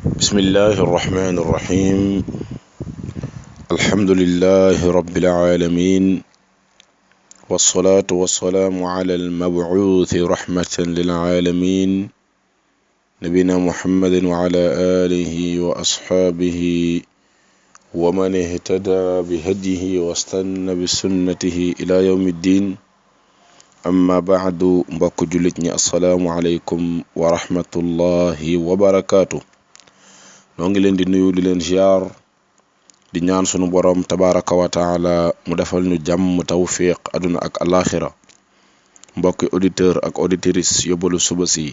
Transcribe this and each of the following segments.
بسم الله الرحمن الرحيم الحمد لله رب العالمين والصلاة والسلام على المبعوث رحمة للعالمين نبينا محمد وعلى آله وأصحابه ومن اهتدى بهديه واستنى بسنته إلى يوم الدين أما بعد mbokk jullit ñi assalaamu aleykum wa rahmatullahi wa barakaatu noo ngi leen di nuyu di leen ziar di ñaan sunu borom tabaraka wa taala mu defal ñu jàmm tawfiq aduna ak alaxira mbokki auditeur ak auditrice yóbbalu suba si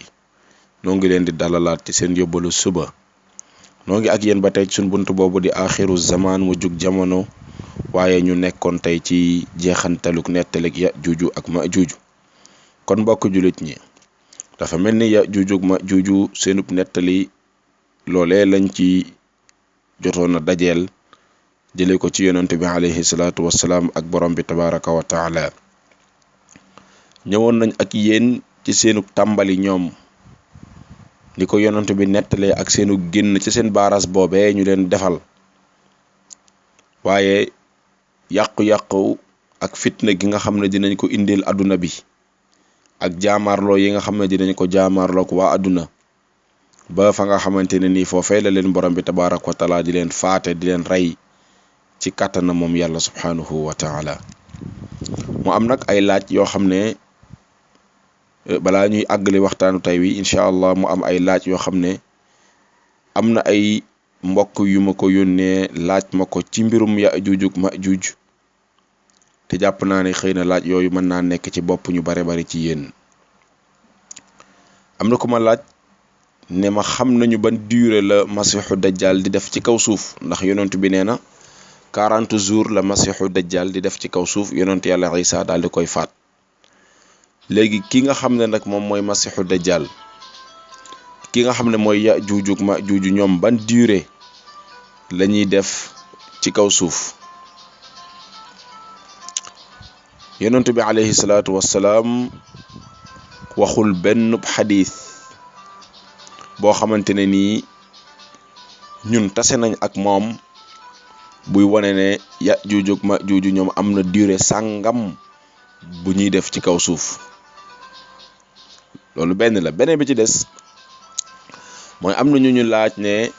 noo ngi leen di dalalaat ci seen yóbbalu suba noo ngi ak yéen ba tey suñ buntu boobu di axiru zaman mu jug jamono waaye ñu nekkoon tey ci jeexantaluk nettalik ya juuju ak ma juuju kon mbokk jullit ñi dafa mel ni ya juuju ma juuju seenub nettali loolee lañ ci jotoon a dajeel jële ko ci yonent bi alayhi salaatu wassalaam ak borom bi tabaraka wa taala ñëwoon nañ ak yéen ci seenu tàmbali ñoom ni ko yonent bi nettalee ak seenu génn ci seen baaraas boobee ñu leen defal waaye yàqu-yàqu ak fitna gi nga xam ne dinañ ko indil àdduna bi ak jaamaarloo yi nga xam ne dinañ ko jaamaarloo ko waa àdduna ba fa nga xamante ne nii foofee la leen borom bi tabaaraka wa taala di leen faate di leen rey ci kàttana moom yàlla subhaanahu wa taala mu am nag ay laaj yoo xam ne balaa ñuy àggali waxtaanu tey wi incha allah mu am ay laaj yoo xam ne am na ay mbokk yu ma ko yónnee laaj ma ko ci mbirum Yaajuuj ak Maajuuj te jàpp naa ne xëy na laaj yooyu mën naa nekk ci bopp ñu bare bari ci yéen am na ku ma laaj ne ma xam nañu ban durée la masiixu dajjal di def ci kaw suuf ndax yonent bi nee na 40 jours la masiixu dajjal di def ci kaw suuf yonent yàlla Isa daal di koy faat léegi ki nga xam ne nag moom mooy masiixu dajjal ki nga xam ne mooy Yaajuuj ak Maajuuj ñoom ban durée la ñuy def ci kaw suuf yonent bi alayhi salaatu wassalaam waxul benn xadiis boo xamante ne nii ñun tase nañ ak moom buy wane ne Yaajuuj ak Maajuuj ñoom am na durée sàngam bu ñuy def ci kaw suuf loolu benn la beneen bi ci des mooy am na ñu laaj ne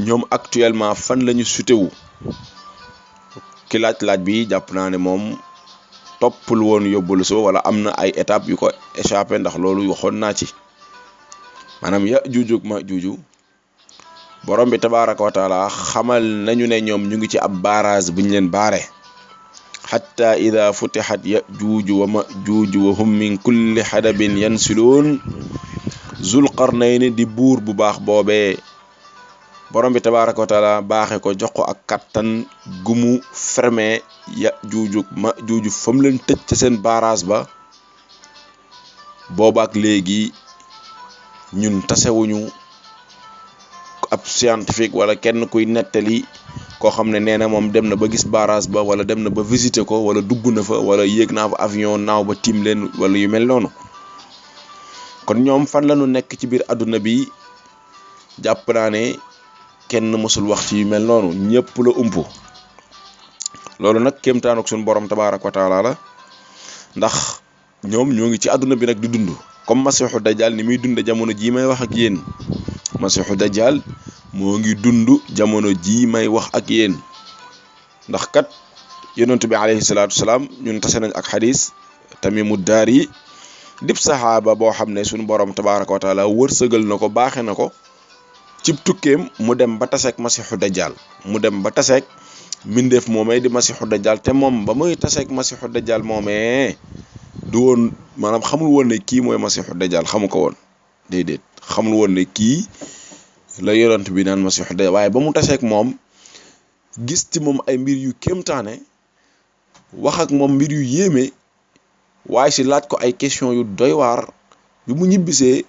ñoom actuellement fan la ñu sutewu ki laaj bi jàpp naa ne moom toppul woon yóbbalu suba wala am na ay étapes yu ko échappé ndax loolu waxoon naa ci maanaam Yaajuuj ak Maajuuj borom bi tabaaraka wa taala xamal nañu ne ñoom ñu ngi ci ab barrage bu ñu leen baare xatta ida futixat Yaajuuj wa Maajuuj wa hum min kulli xadabin yansiluun zul qarnayni di buur bu baax boobee borom bi tabaaraka wa taala baaxe ko jox ko ak kattan gumu fermé Yaajuuj ak Maajuuj fa mu leen tëj ca seen barrage ba boobaak léegi ñun tasewuñu ab scientifique wala kenn kuy nettali koo xam ne nee na moom dem na ba gis barrage ba wala dem na ba visiter ko wala dugg na fa wala yéeg naa fa avion naaw ba tiim leen wala yu mel noonu kon ñoom fan la ñu nekk ci biir àdduna bi jàpp naa ne kenn mësul wax ci yu mel noonu ñëpp la umpu loolu nag kéemtaan ak suñu borom tabaaraka wa taala la ndax ñoom ñoo ngi ci àdduna bi nag di dund comme masiixu dajjal ni muy dund jamono jii may wax ak yéen masiixu dajjal moo ngi dund jamono jii may wax ak yéen ndax kat yonent bi alayhi salaatu wasalaam ñun tase nañ ak xadis Tamiimu Daari dib saxaaba boo xam ne suñu borom tabaaraka wa taala wërsëgal na ko baaxe na ko cib tukkeem mu dem ba taseek masiixu dajjal mu dem ba taseek mbindeef moomee di masiixu dajjal te moom ba muy taseek masiixu dajjal moomee du woon maanaam xamul woon ne kii mooy masiixu dajjal xamu ko woon déedéet xamul woon ne kii la yonent bi naan masiixu dajjal waaye ba mu taseek moom gis ci moom ay mbir yu kéemtaane wax ak moom mbir yu yéeme waaye si laaj ko ay question yu doy waar bi mu ñibbisee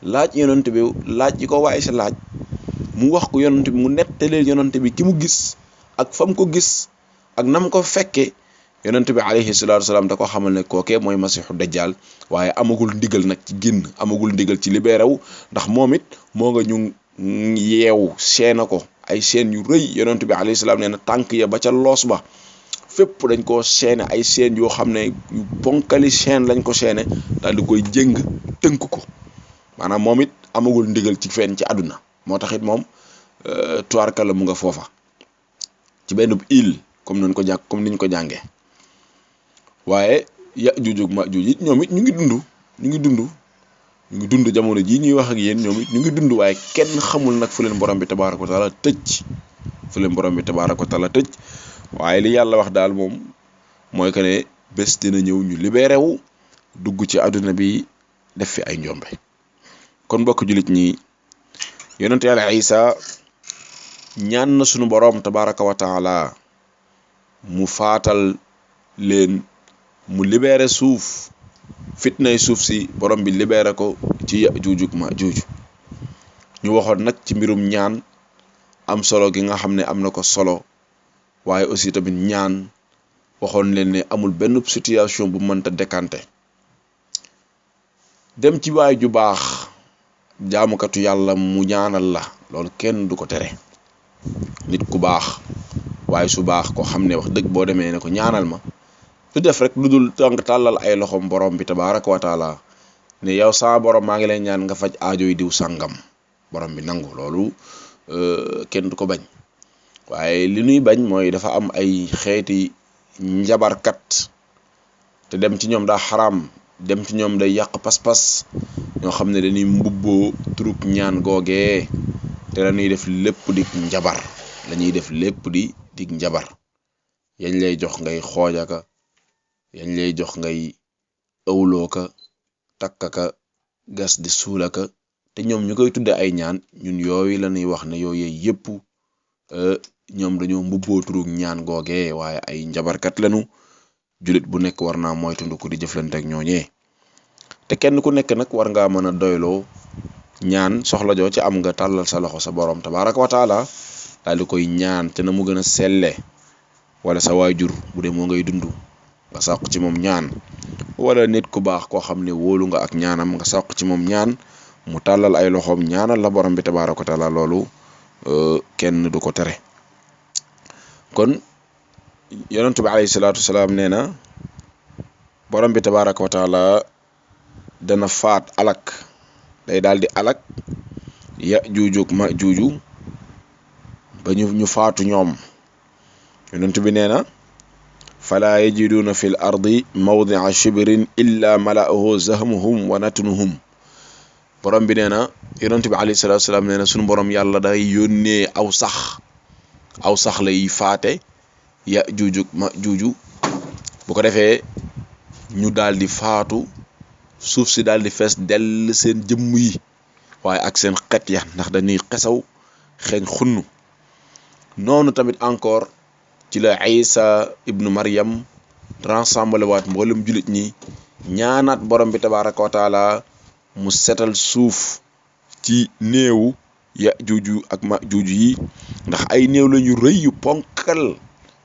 laaj yonent bi laaj yi ko waaye si laaj mu wax ko yonent bi mu nettaleel yonent bi ki mu gis ak fam ko gis ak nam ko fekke yonent bi alayhi salaatu wasalaam da ko xamal ne kookee mooy masiixu dajjal waaye amagul ndigal nag ci génn amagul ndigal ci libéré wu ndax moom it moo nga ñu yeew seena ko ay seen yu rëy yonent bi alayhi salaam nee na tànk ya ba ca loos ba fépp dañ koo seene ay seen yoo xam ne yu ponkali seen lañ ko seene daal di koy jëng tënk ko maanaam moom it amagul ndigal ci fenn ci àdduna moo tax it moom tuwaarkala mu nga foofa ci benn île comme niñ ko jàngee waaye Yaajuuj ak Maajuuj it ñoom it ñu ngi dund jamono jii ñuy wax ak yéen ñoom it ñu ngi dund waaye kenn xamul nag fu leen borom bi tabaaraka wa taala tëj waaye li yàlla wax daal moom mooy que ne bés dina ñëw ñu libéré wu dugg ci àdduna bi def fi ay njombe kon mbokk jullit ñi yonent yàlla Isa ñaan na sunu borom tabaaraka wa taala mu faatal leen mu libéré suuf fitnay suuf si borom bi libéré ko ci Yaajuuj ak Maajuuj ñu waxoon nag ci mbirum ñaan am solo gi nga xam ne am na ko solo waaye aussi tamit ñaan waxoon leen ne amul benn situation bu mënta décanter dem ci waay ju baax jaamukatu yàlla mu ñaanal la loolu kenn du ko tere nit ku baax waaye su baax ko xam ne wax dëgg boo demee ne ko ñaanal ma du def rek lu dul tàllal ay loxom borom bi tabaaraka wa taala ne yow sa borom maa ngi lay ñaan nga faj aajo yi diw sàngam borom bi nangu loolu kenn du ko bañ waaye li ñuy bañ mooy dafa am ay xeeti njabarkat te dem ci ñoom daa xaraam dem ci ñoom day yàq pas-pas ñoo xam ne dañuy mbubboo turub ñaan googee te lañuy def lépp di njabar yañ lay jox ngay xoojaka yañ lay jox ngay ëwloo ka takkaka gas di suulaka te ñoom ñu koy tudde ay ñaan ñun yooyu la ñuy wax ne yooyu yëpp ñoom dañoo mbubboo turug ñaan googee waaye ay njabarkat lañu jullit bu nekk war naa moytandiku di jëflante ak ñooñee te kenn ku nekk nag war ngaa mën a doyloo ñaan soxla joo ci am nga tàllal sa loxo sa borom tabaaraka wa taala daal di koy ñaan te na mu gën a selle wala sa waajur bu dee moo ngay dund nga sàq ci moom ñaan wala nit ku baax koo xam ne wóolu nga ak ñaanam nga sàq ci moom ñaan mu tàllal ay loxoom ñaanal la borom bi tabaaraka wa taala loolu kenn du ko tere kon yonent bi alayhi salaatu wasalaam nee na borom bi tabaaraka wa taala dana faat alak day daal di alak Yaajuuj ak Maajuuj ba ñu faatu ñoom yonent bi nee na falaa yajiduuna fi l ardi mawdia shibrin illa mala'ahu zahmuhum wa natnuhum borom bi nee na yonent bi alayhi salaatu wasalaam nee na sunu borom yàlla day yónnee aw sax lay faate Yaajuuj ak Maajuuj bu ko defee ñu daal di faatu suuf si daal di fees dell seen jëmm yi waaye ak seen xet ya ndax dañuy xesaw xeeñ xunnu noonu tamit encore ci la Isa ibnu Maryam rassemblé waat mboolem jullit ñi ñaanaat borom bi tabaaraka wa taala mu setal suuf ci néewu Yaajuuj ak Maajuuj yi ndax ay néew la ñu rëy yu ponkal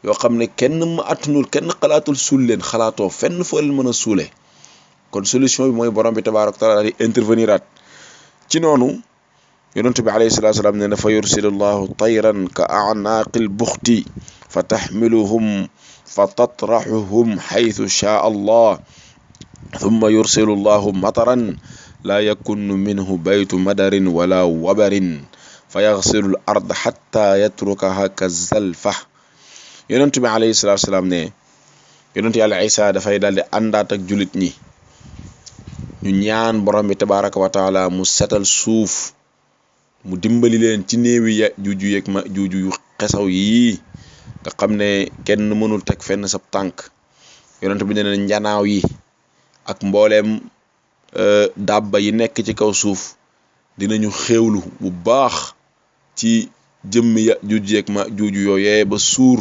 yoo xam ne kenn ma attunul kenn xalaatul suul leen xalaatoo fenn foo leen mën a suule kon solution bi mooy borom bi tabaaraka wa taala di intervenir at ci noonu yonent bi alayhi salaatu salaam ne na fa yursilullahu tayran ka a'naaqil buxti fa taxmiluhum fa tatraxuhum xaytu shaa allah thumma yursilullahu mataran laa yakunu minhu baytu madarin wala wabarin fa yaxsilu l ard xatta yatrukaha ka zalfa yonent bi alayhi salaatu salaam ne yonent yàlla Isa dafay daal di àndaat ak jullit ñi ñu ñaan borom bi tabaaraka wa taala mu setal suuf mu dimbali leen ci néewi Yaajuuj ak Maajuuj yu xesaw yii nga xam ne kenn mënul teg fenn sab tànk yonent bi ne na njanaaw yi ak mbooleem dabba yi nekk ci kaw suuf dinañu xéewlu bu baax ci jëmmi Yaajuuj ak Maajuuj yooyee ba suur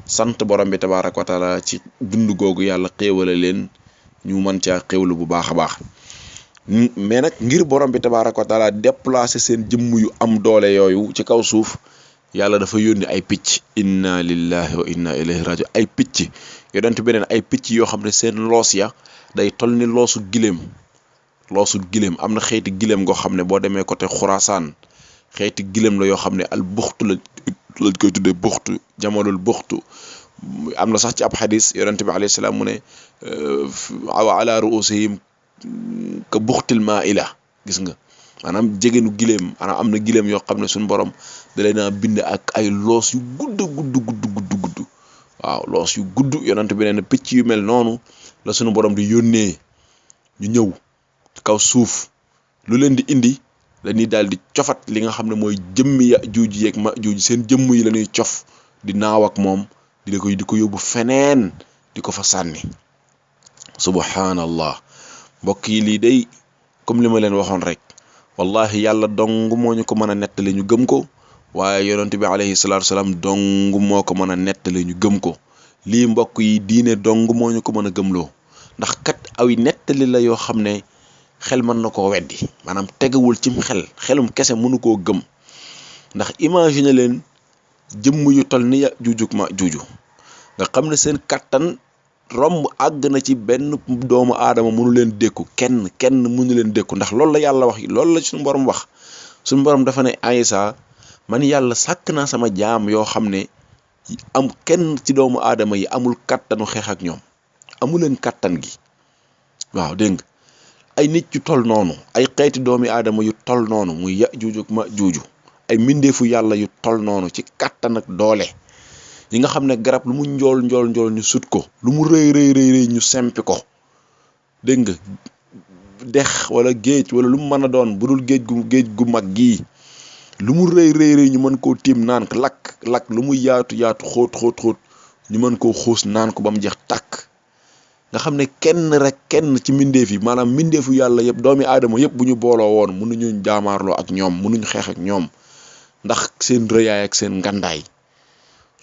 sant borom bi tabaaraka wa taala ci dund googu yàlla xéewale leen ñu mën caa xéewlu bu baax a baax mais nag ngir borom bi tabaaraka wa taala déplacer seen jëmm yu am doole yooyu ci kaw suuf yàlla dafa yónni ay picc inna lillahi wa inna ilayhi raji'un ay picc yonent beneen ay picc yoo xam ne seen loos ya day toll ni loosu giléem am na xeeti giléem goo xam ne boo demee côté Xuraasaan xeeti gilem la yoo xam ne al buxtu lañ koy tuddee buxtu jamalul buxtu. am na sax ci ab xadis yonente bi alayhi salaam mu ne wa ala ruusihim ka buxtil maa'ila gis nga maanaam jegenu gileem maanaam am na gileem yoo xam ne suñu borom da leen a bind ak ay loos yu gudd waaw loos yu gudd yonente bi nee na picc yu mel noonu la suñu borom di yónnee ñu ñëw kaw suuf lu leen di indi dañuy daal di cofat li nga xam ne mooy jëmmi Yaajuuj yeeg Maajuuj seen jëmm yi la ñuy cof di naaw ak moom di ko yóbbu feneen di ko fa sànni subhanallah mbokk yi lii day comme li ma leen waxoon rek wallahi yàlla dong moo ñu ko mën a nettali ñu gëm ko waaye yonent bi alayhi salaatu wasalaam dong moo ko mën a nettali ñu gëm ko lii mbokk yi diine dong moo ñu ko mën a gëmloo ndax kat aw nettali la yoo xam ne xel mën na koo weddi maanaam tegawul cim xelum kese mënu koo gëm ndax imagine leen jëmm yu tol ni Yaajuuj ak Maajuuj nga xam ne seen kattan romb àgg na ci benn doomu aadama mënu leen dékku kenn mënu leen dékku ndax loolu la yàlla wax loolu la suñu borom wax suñu borom dafa ne Aysa man yàlla sàkk naa sama jaam yoo xam ne am kenn ci doomu aadama yi amul kattanu xeex ak ñoom amu leen kattan gi waaw dégg nga ay nit yu tol noonu ay xeeti doomi aadama yu tol noonu muy Yaajuuj ak Maajuuj ay mbindeefu yàlla yu tol noonu ci kattan ak doole yi nga xam ne garab lu mu njool ñu sut ko lu mu rëy ñu sempi ko dégg nga dex wala géej wala lu mu mën a doon bu dul géej gu mag gii lu mu rëy ñu mën koo tiim naan ko lakk lu mu yaatu xóot ñu mën koo xuus naan ko ba mu jeex tàkk nga xam ne kenn ci mbindeef yi maanaam mbindeefu yàlla yëpp doomi aadama yëpp bu ñu booloo woon mënuñu jaamaarloo ak ñoom mënuñu xeex ak ñoom ndax seen rëyaay ak seen ngandaay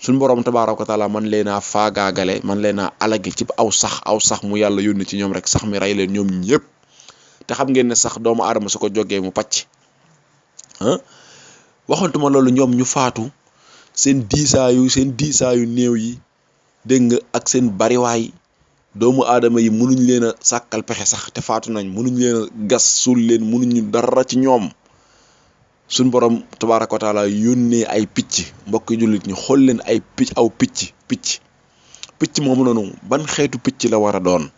suñ borom tabaaraka wa taala man leen a faagaagale man leen a alage ci aw sax mu yàlla yónni ci ñoom rek sax mi rey leen ñoom ñëpp te xam ngeen ne sax doomu aadama su ko jógee mu pàcc waxantuma loolu ñoom ñu faatu seen diisaayu néew yi dégg nga ak seen bariwaay doomu aadama yi mënuñ leen a sàkkal pexe sax te faatu nañ mënuñ leen a gas suul leen mënuñu dara ci ñoom suñ borom tabaaraka wa taala yónnee ay picc mbokki jullit ñu xool leen ay picc moomu noonu ban xeetu picc la war a doon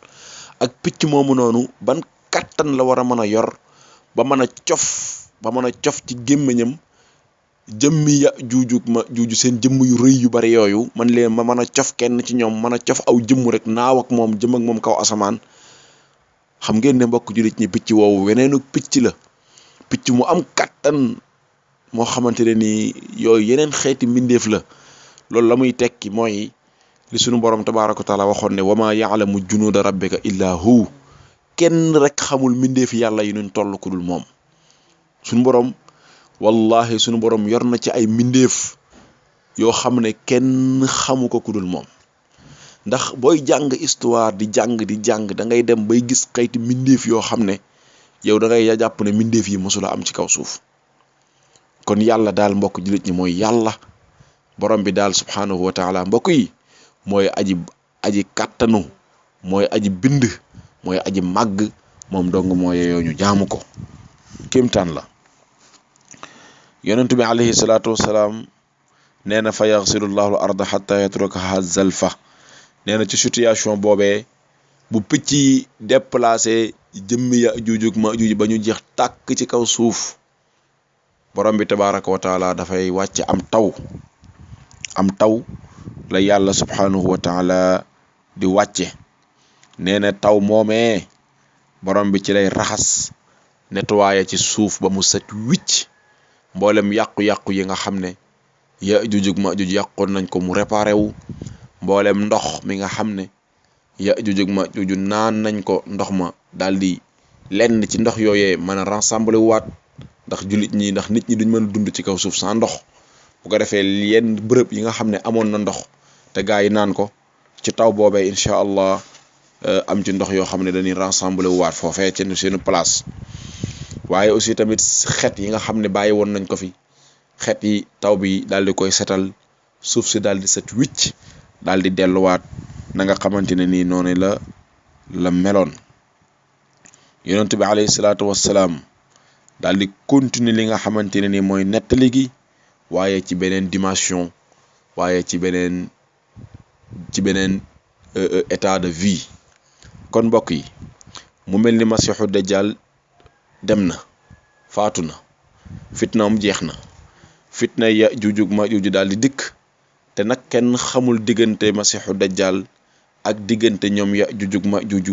ak picc moomu noonu ban kattan la war a mën a yor ba mën a cof ci gémmiñam jëmmi Yaajuuj ak Maajuuj seen jëmm yu rëy yu bari yooyu man leen ma mën a cof kenn ci ñoom mën a cof aw jëmm rek naaw ak moom jëm ak moom kaw asamaan xam ngeen ne mbokk jullit ñi picc woowu weneenu picc la picc mu am kattan moo xamante ne ni yooyu yeneen xeeti mbindeef la loolu la muy tekki mooy li sunu borom tabaaraka wa taala waxoon ne wama yaalamu junuuda rabbika illa hu kenn rek xamul mbindeef yàlla yi nuñ toll ku dul moom sunu borom wallahi sunu borom yor na ci ay mbindeef yoo xam ne kenn xamu ko ku dul moom ndax booy jàng histoire di jàng da ngay dem bay gis xeeti mbindeef yoo xam ne yow da ngay jàpp ne mbindeef yi mosula am ci kaw suuf kon yàlla daal mbokk jullit ñi mooy yàlla borom bi daal subhaanahu wa taala mbokk yi mooy aji kàttanu mooy aji bind mooy aji màgg moom dong moo yeyoo ñu jaamu ko kéemtaan la yonent bi alayhi salaatu wasalaam nee na fa yaxsilullahu al arda xata yatrukaha zalfa nee na ci situation boobee bu picc yi déplacé jëmmi Yaajuuj ak Maajuuj ba ñu jeex tàkk ci kaw suuf borom bi tabaaraka wa taala dafay wàcce am taw la yàlla subhaanahu wa taala di wàcce nee na taw moomee borom bi ci lay raxas nettoyé ci suuf ba mu set wicc mboolem yàqu-yàqu yi nga xam ne Yaajuuj ak Maajuuj yàqoon nañ ko mu réparé wu mboolem ndox mi nga xam ne Yaajuuj ak Maajuuj naan nañ ko ndox ma daal di lenn ci ndox yooyee mën a rassembler waat ndax nit ñi duñ mën a dund ci kaw suuf sans ndox bu ko defee yenn bërëb yi nga xam ne amoon na ndox te gaa yi naan ko ci taw boobee incha allah am ci ndox yoo xam ne dañuy rassembler waat foofee ci seen place waaye aussi tamit xeet yi nga xam ne bàyyi woon nañ ko fi xeet yi taw bi daal di koy setal suuf si daal di set wicc daal di delluwaat na nga xamante ne nii noonu la meloon yonent bi alayhi salaatu wassalaam daal di continuer li nga xamante ne ni mooy nettali gi waaye ci beneen dimension waaye ci beneen état de vie. kon mbokk yi mu mel ni masiixu dajjal dem na faatu na fitnaam jeex na fitna Yaajuuj ak Maajuuj daal di dikk te nag kenn xamul diggante masiixu dajjal ak diggante ñoom Yaajuuj ak Maajuuj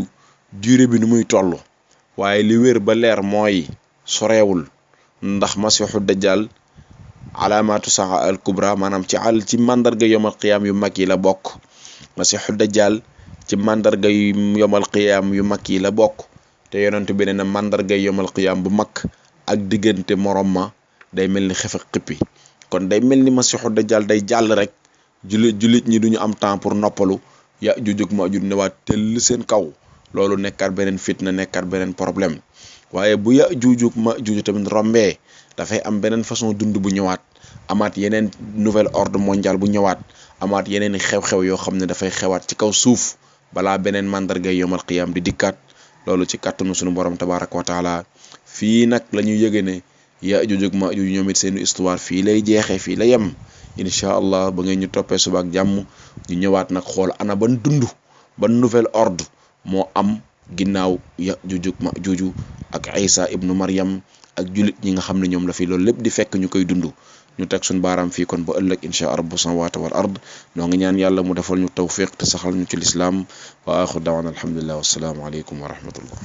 durée bi nu muy toll waaye li wér ba leer mooy soreewul ndax masiixu dajjal alaamaatu saa al kubra maanaam ci màndarga yomal qiyaam yu mag yi la bokk. masiixu dajjal ci màndarga yu yomal qiyaam yu mag yi la bokk te yonent bi nee na màndarga yomal qiyaam bu mag ak diggante morom ma day mel ni xef ak xippi kon day mel ni masiixu dajjal day jàll rek jullit ñi duñu am temps pour noppalu Yaajuuj ak Maajuuj ne waa tëll seen kaw loolu nekkaat beneen fitna nekkaat beneen problème waaye bu Yaajuuj ak Maajuuj tamit rombee dafay am beneen façon dund bu ñëwaat amaat yeneen nouvel ordre mondial bu ñëwaat amaat yeneen xew-xew yoo xam ne dafay xewaat ci kaw suuf balaa beneen mandargay yomal qiyaam di dikkaat loolu ci kàttanu sunu borom tabaraka wa taala fii nag la ñuy yëge ne Yaajuuj ak Maajuuj ñoom it seen histoire fii lay jeexee fii la yem incha allah ba ngeen ñu toppee suba ak jàmm ñu ñëwaat nag xool ana ban dund ban nouvel ordre moo am ginnaaw Yaajuuj ak Maajuuj ak Isa ibnu Maryam ak jullit ñi nga xam ne ñoom la fi loolu lépp di fekk ñu koy dund ñu teg suñ baaraam fii kon ba ëllëg insha rabbu samawati wal ard noo ngi ñaan yàlla mu defal ñu tawfiq te saxal ñu ci lislaam wa axir daawana alhamdulillah wassalaamu aleykum wa rahmatullah